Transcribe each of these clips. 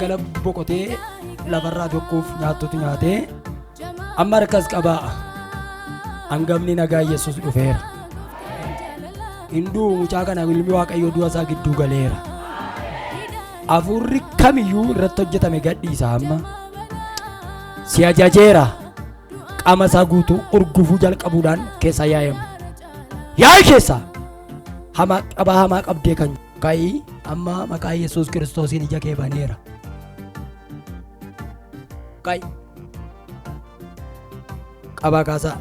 galgala boqotee lafarraa tokkoof nyaattotu nyaatee amma harkas qabaa hangamni nagaa Yesuus dhufeera. Hinduu mucaa kana ilmi Waaqayyoo du'a isaa gidduu galeera. Afurri kamiyyuu irratti hojjetame gadhiisa amma. Si ajajeera qaama isaa guutuu urgufuu jalqabuudhaan keessa yaa'emu. Yaa'i keessa hamaa qabdee kan ka'i amma maqaa Yesuus Kiristoosiin ija kee baneera. Ka'i qabaa kaasaa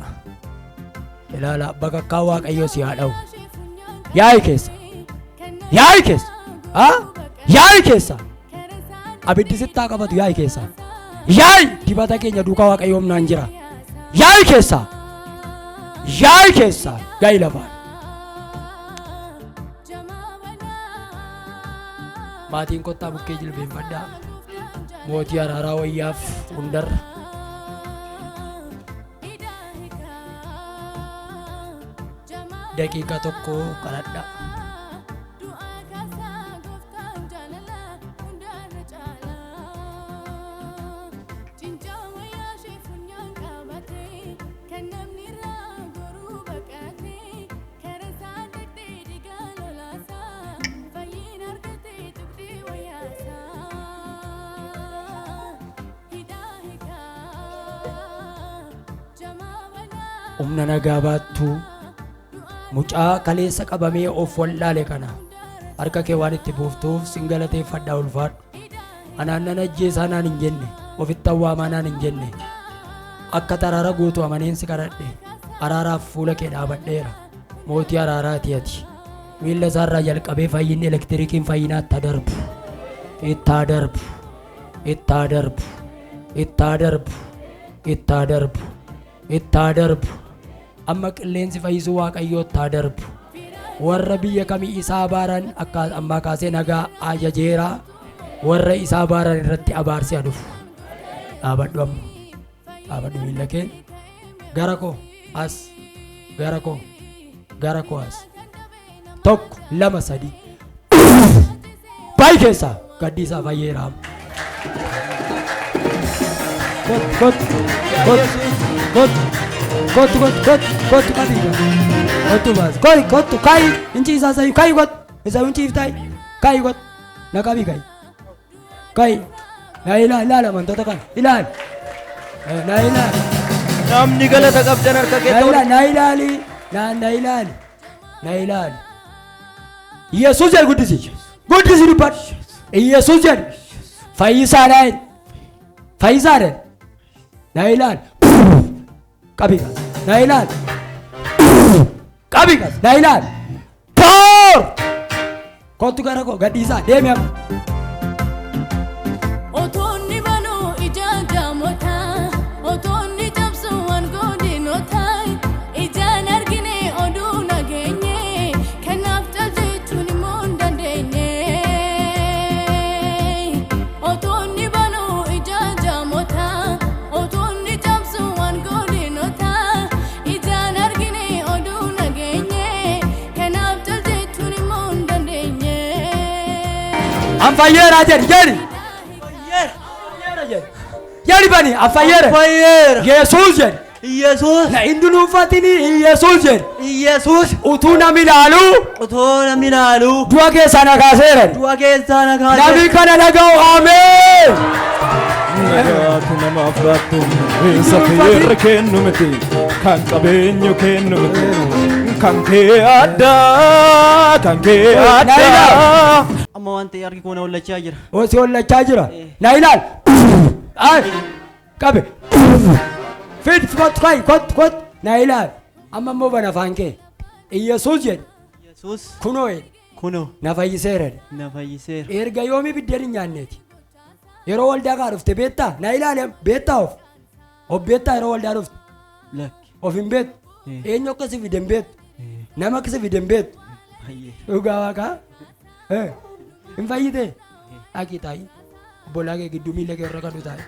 ilaala bakakkaa Waaqayyoo si haa dha'u. Yaa'i keessa yaa'i keessa yaa'i keessa abiddi sittaa qabatu yaa'i keessa yaa'i dibata keenya duukaa Waaqayyoom naan jira yaa'i keessa yaa'i lafaan maatiin kottaa bukkee jilbeenfadhaa mootii araaraa wayyaaf hundarra daqiiqa tokko kadhadhaa. Humna nagaa baattuu mucaa kaleessa qabamee of wallaale kana harka kee waan itti buuftuuf sin galateeffadhaa ulfaadhu. Anaan nan ajjeesaa naan hin jenne ofitti awwaamaa naan hin jenne akka taraara guutuu amaneen si kadhadhe araaraaf fuula kee dhaabadheera. Mootii araaraati ati miilla isaarraa jalqabee fayyinni elektirikiin fayyinaatti darbu ittaa darbu ittaa darbu ittaa darbu ittaa darbu ittaa darbu amma qilleensi fayyisuu Waaqayyoo ittaa darbu. Warra biyya kamii isaa baaran akka ammaa kaasee nagaa ajajeera. Warra isaa baaran irratti abaarsi adufu dhaabadhu amma dhaabadhu miilla kee gara koo as gara koo as tokko lama sadii baay'ee keessaa gaddiisaa fayyeera. Kottu kabija kottu baas kottu kai inchi isa sayu kai kot isa inchi iftai kai kot na kabi kai na ila mantota kan ila na namni galata qabdan harka keessa na ilali Yesuus jedhu guddisi dubbat Yesuus jedhu fayyisaadhaan na ilali Kabigas, Nailan. Kabigas, Nailan. Por! Kau tu gara kau gadisa, dia miam. Otoni banu ijanja mota, otoni tapsuan godinota, ijan argine oduna genye, kenap talte tuni munda denye. Otoni banu ijanja mota, otoni tapsuan godinota, ijan argine oduna genye, kenap talte tuni munda denye. Amfayera jadi. Jadi bani afayera. Yesus jadi. Yesus. Na indunu fatini Yesus jadi. Yesus. Utuna milalu. Dua ke sana kaseren. Nabi kana nagau amin. Nagaatu nama afraattu isa fayyera kennu miti kan qabeenyu kennu miti kan kee addaa amma wanti argi kuna wallachaa jira. Osi wallachaa jira. Na ilal. Ay. Kabe. Fit kot. Na ilal. Amma mo bana fanke. Yesus jedhu. Yesus. Kunoo. Na fayyiseera. Erga yoomi biddeen hin nyaanneeti. Yeroo waldaa kaa dhufte beektaa? Na ilaale beektaa of beektaa yeroo waldaa dhufte? Of hin beektu? Eenyu akkasii fiden beektu? Nama akkasii fiden beektu? Dhugaa waaqaa? hin fayyite? Dhaqii taa'i. Obbolaa kee gidduu miila kee irra kadhu taa'i.